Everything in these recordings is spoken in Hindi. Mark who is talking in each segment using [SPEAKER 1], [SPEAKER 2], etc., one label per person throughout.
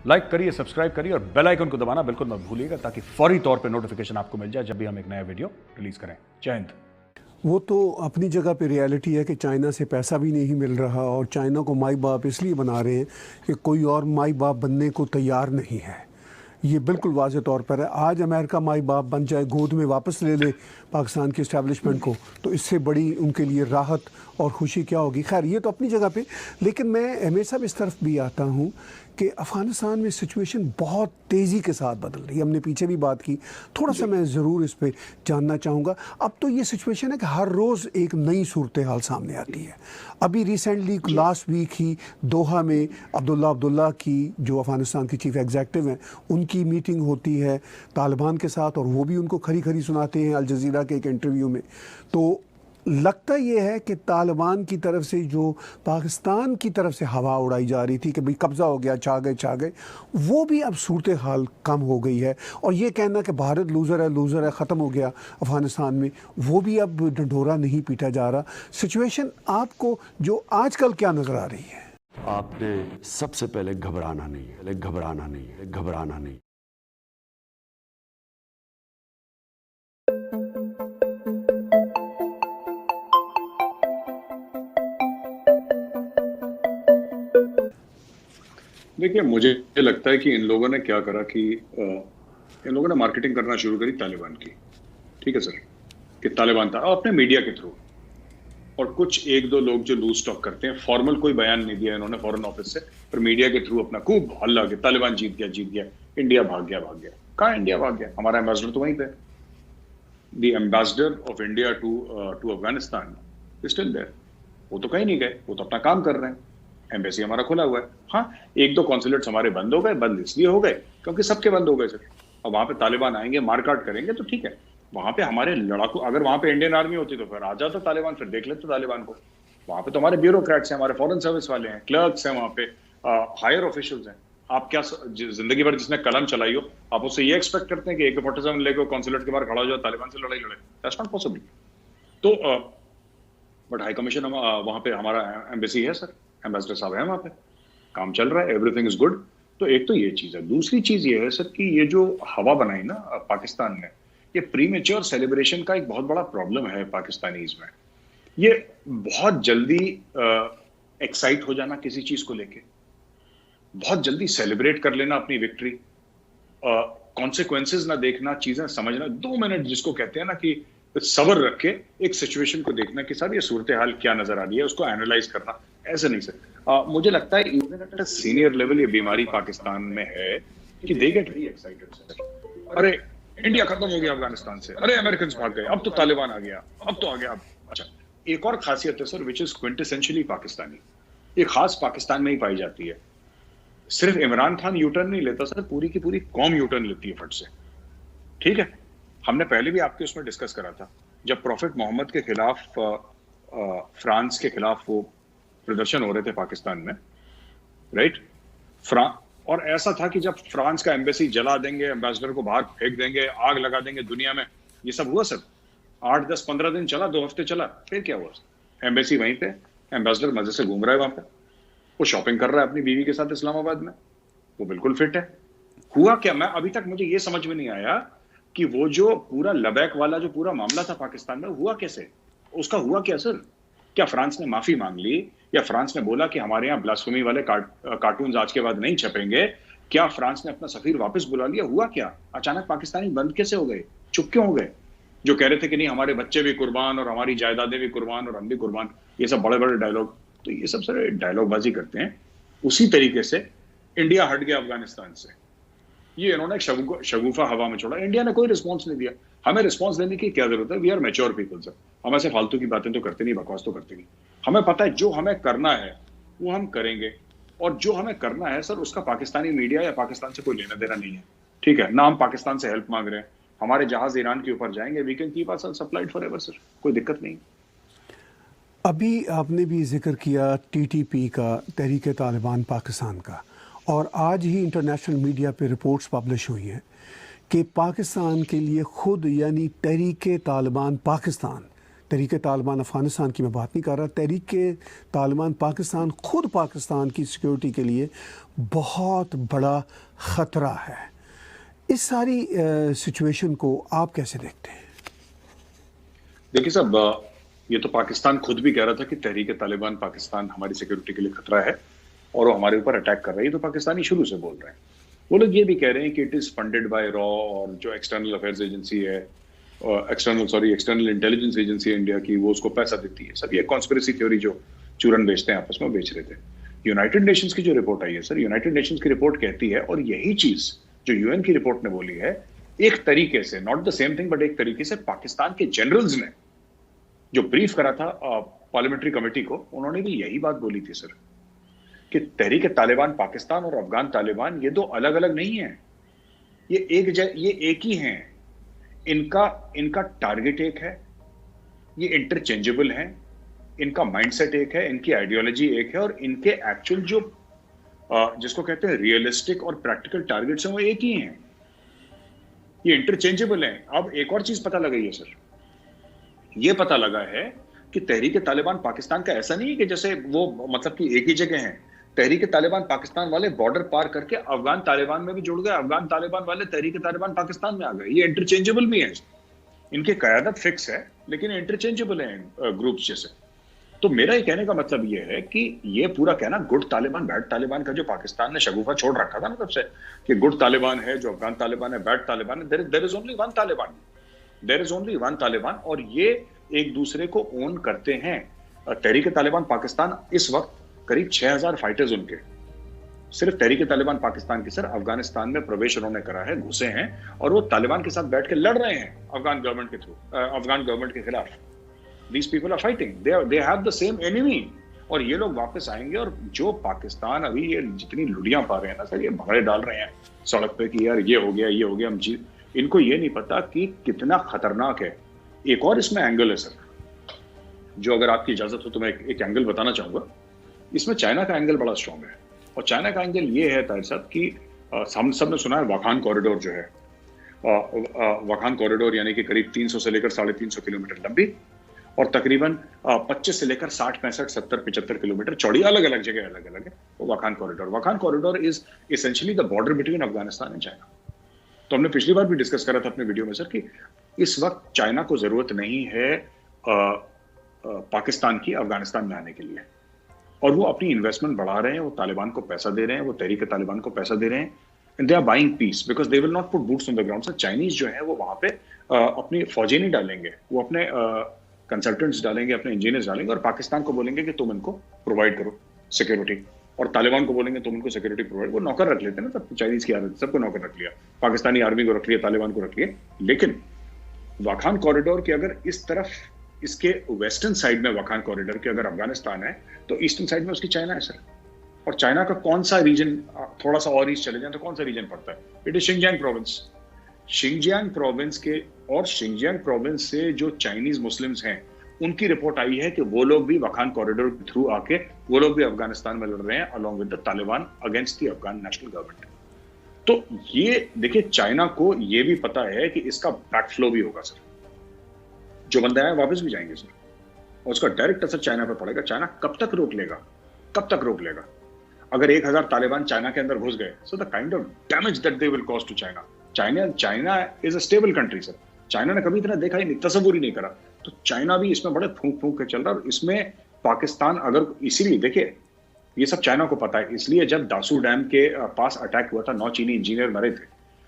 [SPEAKER 1] लाइक करिए, सब्सक्राइब करिए और बेल आइकन को दबाना बिल्कुल मत भूलिएगा, ताकि फौरी तौर पे नोटिफिकेशन आपको मिल जाए जब भी हम एक नया वीडियो रिलीज करें। जय हिंद।
[SPEAKER 2] वो तो अपनी जगह पे रियलिटी है कि चाइना से पैसा भी नहीं मिल रहा और चाइना को माई बाप इसलिए बना रहे हैं कि कोई और माई बाप बनने को तैयार नहीं है। ये बिल्कुल वाज़े तौर पर है। आज अमेरिका माई बाप बन जाए, गोद में वापस ले ले पाकिस्तान की इस्टेब्लिशमेंट को, तो इससे बड़ी उनके लिए राहत और खुशी क्या होगी। खैर, ये तो अपनी जगह पे, लेकिन मैं हमेशा इस तरफ भी आता हूँ कि अफ़गानिस्तान में सिचुएशन बहुत तेज़ी के साथ बदल रही है। हमने पीछे भी बात की, थोड़ा सा मैं ज़रूर इस पर जानना चाहूँगा। अब तो ये सिचुएशन है कि हर रोज़ एक नई सूरत हाल सामने आती है। अभी रिसेंटली लास्ट वीक ही दोहा में अब्दुल्ला की, जो अफ़गानिस्तान की चीफ एग्जीक्यूटिव हैं, उनकी मीटिंग होती है तालिबान के साथ, और वो भी उनको खरी खरी सुनाते हैं अल जज़ीरा के एक इंटरव्यू में। तो लगता ये है कि तालिबान की तरफ से जो पाकिस्तान की तरफ से हवा उड़ाई जा रही थी कि भाई कब्ज़ा हो गया, छा गए, वो भी अब सूरत हाल कम हो गई है। और ये कहना कि भारत लूज़र है, ख़त्म हो गया अफ़गानिस्तान में, वो भी अब ढंढोरा नहीं पीटा जा रहा। सिचुएशन आपको जो आजकल क्या नज़र आ रही है?
[SPEAKER 3] आपने सबसे पहले घबराना नहीं।
[SPEAKER 4] देखिए, मुझे लगता है कि इन लोगों ने क्या करा कि इन लोगों ने मार्केटिंग करना शुरू करी तालिबान की। ठीक है सर, कि तालिबान था अपने मीडिया के थ्रू, और कुछ एक दो लोग जो लूज टॉक करते हैं, फॉर्मल कोई बयान नहीं दिया इन्होंने फॉरेन ऑफिस से, पर मीडिया के थ्रू अपना खूब हल्ला कि तालिबान जीत गया, इंडिया भाग गया। कहाँ इंडिया भाग गया? हमारा एम्बेसडर तो वहीं पे, the ambassador of India to Afghanistan still there. वो तो कहीं नहीं गए, वो तो अपना काम कर रहे हैं। एम्बेसी हमारा खुला हुआ है। हाँ, एक दो कॉन्सुलेट्स हमारे बंद हो गए, बंद इसलिए हो गए क्योंकि सबके बंद हो गए सर। और वहां पे तालिबान आएंगे, मारकाट करेंगे तो ठीक है। वहां पे हमारे लड़ाकू, अगर वहां पे इंडियन आर्मी होती तो फिर आ जाता तालिबान, फिर देख लेते तालिबान को। वहां पे तो हमारे ब्यूरोक्रेट्स हैं, हमारे फॉरेन सर्विस वाले हैं, क्लर्क्स हैं, वहां पे हायर ऑफिशियल्स हैं। आप क्या जिंदगी भर जिसने कलम चलाई हो, आप उससे ये एक्सपेक्ट करते हैं कि AK-47 लेकर कॉन्सुलेट के बाहर खड़ा हो जाओ, तालिबान से लड़ाई लड़े? That's not possible. तो बट हाई कमीशन वहां पे हमारा एम्बेसी है सर, एम्बेसडर साहब है वहां पे, काम चल रहा है, एवरीथिंग इज गुड। तो एक तो ये चीज है। दूसरी चीज ये है सर कि ये जो हवा बनाई ना पाकिस्तान ने, ये प्रीमेच्योर सेलिब्रेशन का एक बहुत बड़ा प्रॉब्लम है पाकिस्तानीज में। ये बहुत जल्दी एक्साइट हो जाना किसी चीज को लेके, बहुत जल्दी सेलिब्रेट कर लेना अपनी विक्ट्री, कॉन्सिक्वेंसेज ना देखना, चीजें समझना, 2 मिनट जिसको कहते हैं ना कि सबर रख के एक सिचुएशन को देखना कि सर ये सूरत हाल क्या नजर आ रही है, उसको एनालाइज करना। ऐसे नहीं सर। मुझे लगता है even at a senior level ये बीमारी पाकिस्तान में है कि they get very excited sir. अरे इंडिया खत्म हो गया अफगानिस्तान से, अरे अमेरिकन भाग गए, अब तो तालिबान आ गया, अब तो आ गया। अच्छा, एक और खासियत है सर विच इज क्विंटेसेंशियली पाकिस्तानी, ये खास पाकिस्तान में ही पाई जाती है। सिर्फ इमरान खान यूटर्न नहीं लेता सर, पूरी की पूरी कौम यूटर्न लेती है फट से। ठीक है, हमने पहले भी आपके उसमें डिस्कस करा था, जब प्रॉफिट मोहम्मद के खिलाफ फ्रांस के खिलाफ वो प्रदर्शन हो रहे थे पाकिस्तान में, राइट? और ऐसा था कि जब फ्रांस का एम्बेसी जला देंगे, एम्बेसडर को बाहर फेंक देंगे, आग लगा देंगे दुनिया में, ये सब हुआ सर। 8, 10, 15 दिन चला, 2 हफ्ते चला, फिर क्या हुआ? एम्बेसी वहीं पे, एम्बेसडर मजे से घूम रहा है वहां पे, वो शॉपिंग कर रहा है अपनी बीवी के साथ इस्लामाबाद में, वो बिल्कुल फिट है। हुआ क्या? मैं अभी तक मुझे ये समझ में नहीं आया कि वो जो पूरा लबैक वाला जो पूरा मामला था पाकिस्तान में, हुआ कैसे? उसका हुआ क्या सर? क्या फ्रांस ने माफी मांग ली, या फ्रांस ने बोला कि हमारे यहाँ ब्लास्फेमी वाले कार्टून्स आज के बाद नहीं छपेंगे? क्या फ्रांस ने अपना सफीर वापस बुला लिया? हुआ क्या? अचानक पाकिस्तानी बंद कैसे हो गए, चुप क्यों हो गए? जो कह रहे थे कि नहीं हमारे बच्चे भी कुर्बान और हमारी जायदादें भी कुर्बान और हम भी कुर्बान, ये सब बड़े बड़े डायलॉग, तो ये सब सर डायलॉगबाजी करते हैं। उसी तरीके से इंडिया हट गया अफगानिस्तान से, ये इन्होंने शगुफा हवा में छोड़ा, इंडिया ने कोई रिस्पॉन्स नहीं दिया। हमें रिस्पॉन्स देने की क्या जरूरत है? We are mature people sir, हम ऐसे फालतू की बातें तो करते नहीं, बकवास तो करते नहीं। हमें पता है जो हमें करना है वो हम करेंगे, और जो हमें करना है सर उसका पाकिस्तानी मीडिया या पाकिस्तान से कोई लेना देना नहीं है। ठीक है ना, हम पाकिस्तान से हेल्प मांग रहे हैं, हमारे जहाज ईरान के ऊपर जाएंगे, we can keep ourselves supplied forever sir, कोई दिक्कत नहीं।
[SPEAKER 2] अभी आपने भी जिक्र किया TTP का, तहरीक तालिबान पाकिस्तान का, और आज ही इंटरनेशनल मीडिया पे रिपोर्ट्स पब्लिश हुई हैं कि पाकिस्तान के लिए खुद यानी तहरीक तालिबान पाकिस्तान, तहरीक तालिबान अफ़गानिस्तान की मैं बात नहीं कर रहा, तहरीक तालिबान पाकिस्तान, खुद पाकिस्तान की सिक्योरिटी के लिए बहुत बड़ा ख़तरा है। इस सारी सिचुएशन को आप कैसे देखते हैं?
[SPEAKER 4] देखिए साहब, ये तो पाकिस्तान खुद भी कह रहा था कि तहरीक तालिबान पाकिस्तान हमारी सिक्योरिटी के लिए खतरा है और वो हमारे ऊपर अटैक कर रही है। तो पाकिस्तानी शुरू से बोल रहे हैं। वो लोग ये भी कह रहे हैं कि it is funded by raw, और जो एक्सटर्नल अफेयर्स एजेंसी है, एक्सटर्नल इंटेलिजेंस एजेंसी है इंडिया की, वो उसको पैसा देती है। सब ये कॉन्स्पिरेसी थ्योरी जो चूरन बेचते हैं आपस में बेच रहे थे। यूनाइटेड नेशंस की जो रिपोर्ट आई है सर, यूनाइटेड नेशंस की रिपोर्ट कहती है, और यही चीज जो यूएन की रिपोर्ट ने बोली है, एक तरीके से, not the same thing but एक तरीके से पाकिस्तान के जनरल्स ने जो ब्रीफ करा था पार्लियामेंट्री कमेटी को, उन्होंने भी यही बात बोली थी सर कि तहरीक तालिबान पाकिस्तान और अफगान तालिबान ये दो अलग अलग नहीं है, ये एक ही हैं। इनका टारगेट एक है, ये इंटरचेंजेबल है, इनका माइंडसेट एक है, इनकी आइडियोलॉजी एक है, और इनके एक्चुअल जो जिसको कहते हैं रियलिस्टिक और प्रैक्टिकल टारगेट्स हैं वो एक ही हैं। ये इंटरचेंजेबल हैं। अब एक और चीज पता लगी है सर, ये पता लगा है कि तहरीक तालिबान पाकिस्तान का ऐसा नहीं है कि जैसे वो मतलब कि एक ही जगह है। तहरीक तालिबान पाकिस्तान वाले बॉर्डर पार करके अफगान तालिबान में भी जुड़ गए, अफगान तालिबान वाले तहरीक तालिबान पाकिस्तान में आ गए। ये इंटरचेंजेबल भी है, इनकी क़यादत फिक्स है लेकिन इंटरचेंजेबल है ग्रुप्स जैसे। तो मेरा ये कहने का मतलब ये है कि ये पूरा कहना गुड तालिबान बैड तालिबान का जो पाकिस्तान ने शगुफा छोड़ रखा था ना तब से, कि गुड तालिबान है जो अफगान तालिबान है, बैड तालिबान है, there is only one Taliban, there is only one Taliban. और ये एक दूसरे को ओन करते हैं। तहरीक तालिबान पाकिस्तान इस वक्त करीब 6000 फाइटर्स उनके, सिर्फ तहरीक तालिबान पाकिस्तान के सर अफगानिस्तान में प्रवेश उन्होंने करा है, घुसे हैं, और वो तालिबान के साथ बैठ के लड़ रहे हैं अफगान गवर्नमेंट के थ्रू, अफगान गवर्नमेंट के खिलाफ। These people are fighting. They have the same enemy. और ये लोग वापस आएंगे। और जो पाकिस्तान अभी ये जितनी लुड़ियां पा रहे हैं ना सर, ये भगड़े डाल रहे हैं सड़क पे कि यार ये हो गया हम जीत, इनको ये नहीं पता कि कितना खतरनाक है। एक और इसमें एंगल है सर, जो अगर आपकी इजाजत हो तो मैं एक एंगल बताना चाहूंगा। इसमें चाइना का एंगल बड़ा स्ट्रॉन्ग है, और चाइना का एंगल ये है ताहिर साहब कि हम सब ने सुना है वाखान कॉरिडोर जो है, वाखान कॉरिडोर यानी कि करीब 300 से लेकर 350 किलोमीटर लंबी और तकरीबन 25 से लेकर 60, 65, 70, 75 किलोमीटर चौड़ी, अलग अलग जगह अलग अलग है वो Wakhan corridor. Wakhan corridor is essentially the border between Afghanistan and China. तो हमने पिछली बार भी डिस्कस करा था अपने वीडियो में सर कि इस वक्त चाइना को जरूरत नहीं है पाकिस्तान की अफगानिस्तान में आने के लिए, और वो अपनी इन्वेस्टमेंट बढ़ा रहे हैं, वो तालिबान को पैसा दे रहे हैं, वो तहरीक तालिबान को पैसा दे रहे हैं, and they are buying peace because they will not put boots on the ground. Sir Chinese जो है वो वहां पे अपनी फौजी नहीं डालेंगे, वो अपने कंसल्टेंट्स डालेंगे, अपने इंजीनियर्स डालेंगे, और पाकिस्तान को बोलेंगे कि तुम इनको प्रोवाइड करो सिक्योरिटी, और तालिबान को बोलेंगे तुम इनको सिक्योरिटी प्रोवाइड। वो नौकर रख लेते हैं ना, तब चाइनीज की आदत, सबको नौकर रख लिया, पाकिस्तानी आर्मी को रख लिया, तालिबान को रख लिया। लेकिन वाखान कॉरिडोर की अगर इस तरफ, इसके वेस्टर्न साइड में वाखान कॉरिडोर के अगर अफगानिस्तान है, तो ईस्टर्न साइड में उसकी चाइना है सर। और चाइना का कौन सा रीजन, थोड़ा सा और ईस्ट चले जाए तो कौन सा रीजन पड़ता है? It is Xinjiang province. Xinjiang province के, और शिंगजियांग प्रोविंस से जो चाइनीज मुस्लिम्स हैं उनकी रिपोर्ट आई है कि वो लोग भी वाखान कॉरिडोर के थ्रू आके वो लोग भी अफगानिस्तान में लड़ रहे हैं along with the Taliban against the Afghan national government. तो ये देखिए, चाइना को ये भी पता है कि इसका बैकफ्लो भी होगा सर, जो बंदे आए वापस भी जाएंगे सर, और उसका डायरेक्ट असर चाइना पर पड़ेगा। चाइना कब तक रोक लेगा, कब तक रोक लेगा? अगर 1000 तालिबान चाइना के अंदर घुस गए, so the kind of damage that they will cause to China. China is a stable country sir, China ने कभी इतना देखा ही नहीं, तसव्वुर ही नहीं करा। तो चाइना भी इसमें बड़े फूंक फूंक के चल रहा है, और इसमें पाकिस्तान अगर, इसीलिए देखिए ये सब चाइना को पता है। इसलिए जब दासू डैम के पास अटैक हुआ था, 9 चीनी इंजीनियर मरे थे,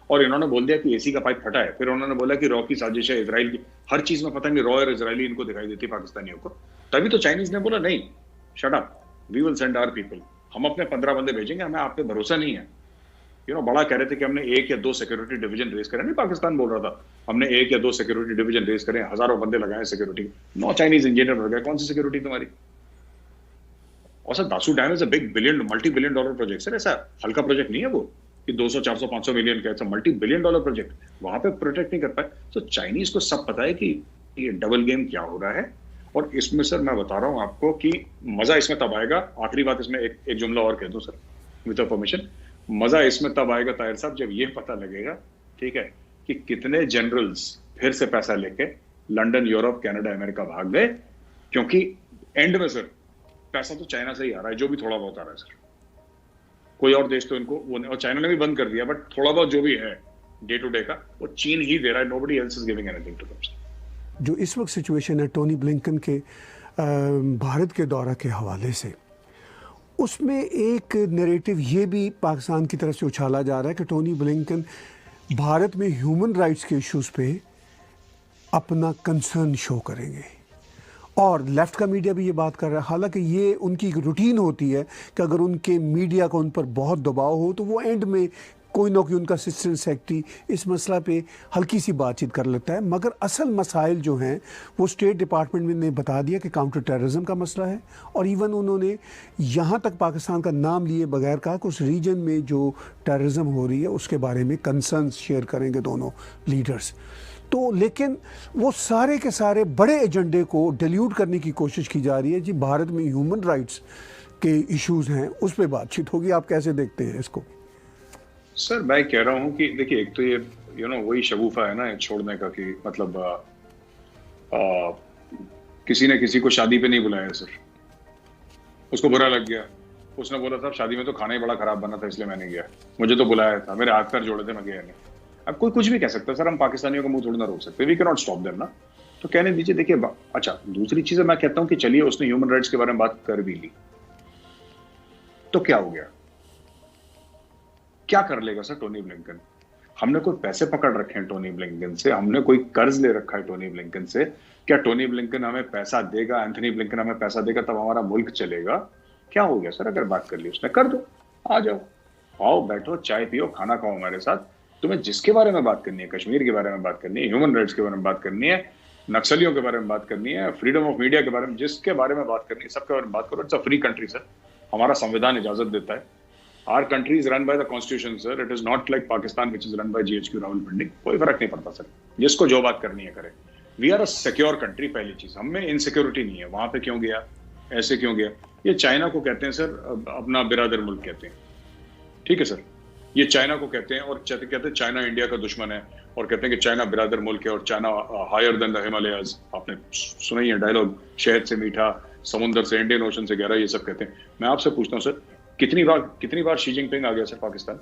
[SPEAKER 4] और इन्होंने बोल दिया कि एसी का पाइप फटा है, फिर उन्होंने बोला कि रॉ की साजिश है, इजराइल की। हर चीज में पता नहीं रॉ और इजरायली इनको दिखाई देती पाकिस्तानियों को। तभी तो चाइनीज ने बोला नहीं, shut up, we will send our people, हम अपने 15 बंदे भेजेंगे, हमें आप पे भरोसा नहीं है। बड़ा कह रहे थे कि हमने 1 या 2 सिक्योरिटी डिवीजन रेज करे, नहीं पाकिस्तान बोल रहा था हमने 1 या 2 सिक्योरिटी डिवीजन रेज करे, हजारों बंदे लगाए सिक्योरिटी, 9 चाइनीज इंजीनियर मर गए, कौन सी सिक्योरिटी तुम्हारी? और sir Dasu dam is a big multi billion dollar project sir, ऐसा हल्का प्रोजेक्ट नहीं है वो कि 200, 400, 500 मिलियन का, ऐसा मल्टी बिलियन डॉलर प्रोजेक्ट, वहां पे प्रोटेक्ट नहीं कर पाए। तो चाइनीज को सब पता है कि ये डबल गेम क्या हो रहा है। और इसमें सर मैं बता रहा हूं आपको कि मजा इसमें तब आएगा, आखिरी बात इसमें एक जुमला और कह दूं सर विद योर परमिशन, मजा इसमें तब आएगा ताहिर साहब जब ये पता लगेगा, ठीक है, कि कितने जनरल्स फिर से पैसा लेके लंदन, यूरोप, कनाडा, अमेरिका भाग गए, क्योंकि एंड में सर पैसा तो चाइना से ही आ रहा है, जो भी थोड़ा बहुत आ रहा है सर। कोई और देश तो इनको वो, और चाइना ने भी बंद कर दिया, बट थोड़ा बहुत जो भी है डे टू डे का वो चीन ही दे रहा है। Nobody else is giving anything to them.
[SPEAKER 2] जो इस वक्त सिचुएशन है टोनी ब्लिंकन के भारत के दौरा के हवाले से, उसमें एक नैरेटिव ये भी पाकिस्तान की तरफ से उछाला जा रहा है कि टोनी ब्लिंकन भारत में ह्यूमन राइट्स के इश्यूज़ पे अपना कंसर्न शो करेंगे, और लेफ़्ट का मीडिया भी ये बात कर रहा है। हालांकि ये उनकी रूटीन होती है कि अगर उनके मीडिया का उन पर बहुत दबाव हो तो वो एंड में कोई ना कोई उनका असिस्टेंट सेक्रेटरी इस मसला पे हल्की सी बातचीत कर लेता है, मगर असल मसाइल जो हैं वो स्टेट डिपार्टमेंट ने बता दिया कि काउंटर टेररिज्म का मसला है, और इवन उन्होंने यहाँ तक पाकिस्तान का नाम लिए बगैर कहा कि उस रीजन में जो टेररिज्म हो रही है उसके बारे में कंसर्न्स शेयर करेंगे दोनों लीडर्स। तो लेकिन वो सारे के सारे बड़े एजेंडे को डिल्यूट करने की कोशिश की जा रही है। जी, भारत में ह्यूमन राइट्स के इश्यूज़ हैं, उस पर बातचीत होगी। आप कैसे देखते हैं इसको?
[SPEAKER 4] सर मैं कह रहा हूं कि देखिए, एक तो ये वही शगुफा है ना छोड़ने का, कि मतलब किसी ने किसी को शादी पे नहीं बुलाया सर, उसको बुरा लग गया, उसने बोला था शादी में तो खाना ही बड़ा खराब बना था इसलिए मैं नहीं गया, मुझे तो बुलाया था, मेरे हाथ पैर जोड़े थे, मैं गया नहीं। अब कोई कुछ भी कह सकता है सर, हम पाकिस्तानियों का मुंह थोड़ी ना रोक सकते, we can not stop them ना। तो कहने दीजिए। देखिए अच्छा, दूसरी चीज मैं कहता हूं कि चलिए उसने ह्यूमन राइट्स के बारे में बात कर भी ली, तो क्या हो गया? क्या कर लेगा सर टोनी ब्लिंकन? हमने कोई पैसे पकड़ रखे हैं टोनी ब्लिंकन से, हमने कोई कर्ज ले रखा है टोनी ब्लिंकन से? क्या टोनी ब्लिंकन हमें पैसा देगा, एंथनी ब्लिंकन हमें पैसा देगा तब हमारा मुल्क चलेगा? क्या हो गया सर? अगर बात कर ली उसने, कर दो, आ जाओ, आओ बैठो, चाय पियो, खाना खाओ हमारे साथ। तुम्हें जिसके बारे में बात करनी है, कश्मीर के बारे में बात करनी है, ह्यूमन राइट्स के बारे में बात करनी है, नक्सलियों के बारे में बात करनी है, फ्रीडम ऑफ मीडिया के बारे में, जिसके बारे में बात करनी है सबके बारे में बात करो। It's a free country sir, हमारा संविधान इजाजत देता है। Our country is run by the constitution, sir. It is not like Pakistan, which is run by GHQ Rawalpindi. कोई फर्क नहीं पड़ता सर, जिसको जो बात करनी है करे। We are a secure country, पहली चीज, हमें इनसिक्योरिटी नहीं है। वहां पे क्यों गया, ऐसे क्यों गया? ये चाइना को कहते हैं सर अपना बिरादर मुल्क कहते हैं, ठीक है सर, ये चाइना को कहते हैं, और कहते हैं चाइना इंडिया का दुश्मन है, और कहते हैं कि चाइना बिरादर मुल्क है और China higher than the Himalayas. आपने सुना ही है डायलॉग, शहद से मीठा, समुद्र से, इंडियन ओशन से गहरा, ये सब कहते हैं। मैं आपसे पूछता हूँ सर, कितनी बार शी जिनपिंग आ गया सर पाकिस्तान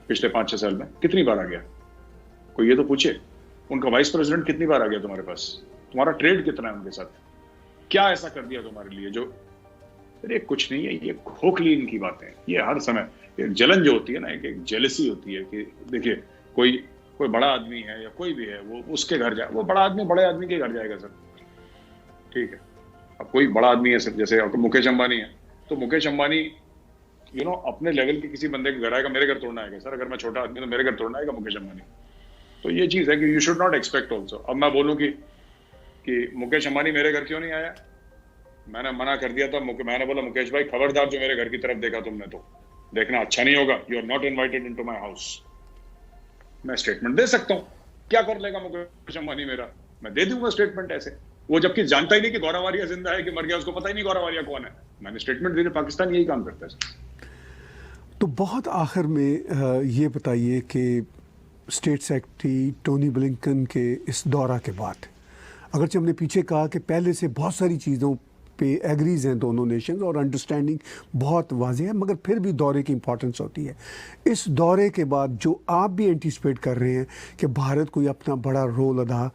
[SPEAKER 4] पिछले 5-6 साल में? कितनी बार आ गया? कोई ये तो पूछे। उनका वाइस प्रेसिडेंट कितनी बार आ गया तुम्हारे पास? तुम्हारा ट्रेड कितना है उनके साथ? क्या ऐसा कर दिया तुम्हारे लिए जो? अरे कुछ नहीं है, ये खोखली इनकी बातें, ये हर समय जलन जो होती है ना, एक जेलसी होती है कि देखिए कोई बड़ा आदमी है या कोई भी है, वो उसके घर जाए, वो बड़ा आदमी बड़े आदमी के घर जाएगा सर, ठीक है। अब कोई बड़ा आदमी है सर, जैसे मुकेश अंबानी है, तो मुकेश अंबानी अपने लेवल के किसी बंदे के घर आएगा, मेरे घर तोड़ना आएगा सर? अगर मैं छोटा आदमी तो मेरे घर तोड़ना आएगा मुकेश अंबानी? तो ये चीज है कि you should not expect also. अब मैं बोलूं कि मुकेश अंबानी मेरे घर क्यों नहीं आया, मैंने मना कर दिया था। मैंने बोला मुकेश भाई खबरदार, जो मेरे घर की तरफ देखा तुमने तो देखना अच्छा नहीं होगा, you are not invited into my house. मैं स्टेटमेंट दे सकता हूँ, क्या कर लेगा मुकेश अंबानी मेरा? मैं दे दूंगा स्टेटमेंट ऐसे, वो जबकि जानता ही नहीं कि गौरव वारिया जिंदा है कि मर गया, उसको पता ही नहीं गौरव वारिया कौन है, मैंने स्टेटमेंट दे दी। पाकिस्तान यही काम करता है।
[SPEAKER 2] तो बहुत आखिर में ये बताइए कि स्टेट सेक्रेटरी टोनी ब्लिंकन के इस दौरा के बाद, अगरचे हमने पीछे कहा कि पहले से बहुत सारी चीज़ों पे एग्रीज हैं दोनों नेशंस और अंडरस्टैंडिंग बहुत वाज़ेह है, मगर फिर भी दौरे की इंपॉर्टेंस होती है। इस दौरे के बाद जो आप भी एंटिसिपेट कर रहे हैं कि भारत कोई अपना बड़ा रोल अदा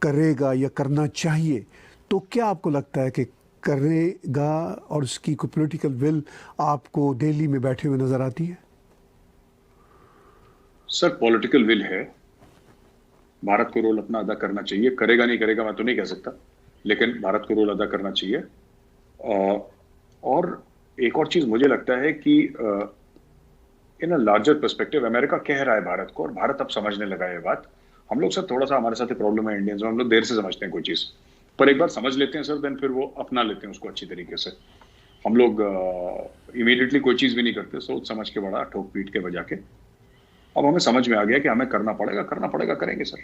[SPEAKER 2] करेगा या करना चाहिए, तो क्या आपको लगता है कि करेगा, और उसकी कोई पॉलिटिकल विल आपको दिल्ली में बैठे हुए नजर आती है?
[SPEAKER 4] सर पॉलिटिकल विल है, भारत को रोल अपना अदा करना चाहिए। करेगा नहीं करेगा मैं तो नहीं कह सकता, लेकिन भारत को रोल अदा करना चाहिए। और एक और चीज मुझे लगता है कि इन अ लार्जर पर्सपेक्टिव अमेरिका कह रहा है भारत को, और भारत अब समझने लगा है बात। हम लोग सर थोड़ा सा हमारे साथ प्रॉब्लम है इंडियंस में, हम लोग देर से समझते हैं कोई चीज, पर एक बार समझ लेते हैं सर, देन फिर वो अपना लेते हैं उसको अच्छी तरीके से। हम लोग इमीडिएटली कोई चीज भी नहीं करते, सोच समझ के बड़ा ठोक पीट के बजा के। अब हमें समझ में आ गया कि हमें करना पड़ेगा, करेंगे सर।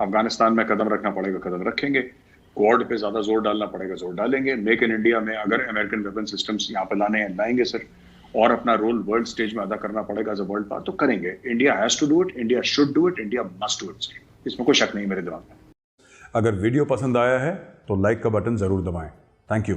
[SPEAKER 4] अफगानिस्तान में कदम रखना पड़ेगा, कदम रखेंगे। क्वाड पे ज्यादा जोर डालना पड़ेगा, जोर डालेंगे। मेक इन इंडिया में अगर अमेरिकन वेपन सिस्टम्स यहाँ पे लाने हैं, लाएंगे सर। और अपना रोल वर्ल्ड स्टेज में अदा करना पड़ेगा एज अ वर्ल्ड पावर, तो करेंगे। India has to do it, India should do it, India must do it sir, इसमें कोई शक नहीं मेरे दिमाग में।
[SPEAKER 1] अगर वीडियो पसंद आया है तो लाइक का बटन ज़रूर दबाएं। Thank you.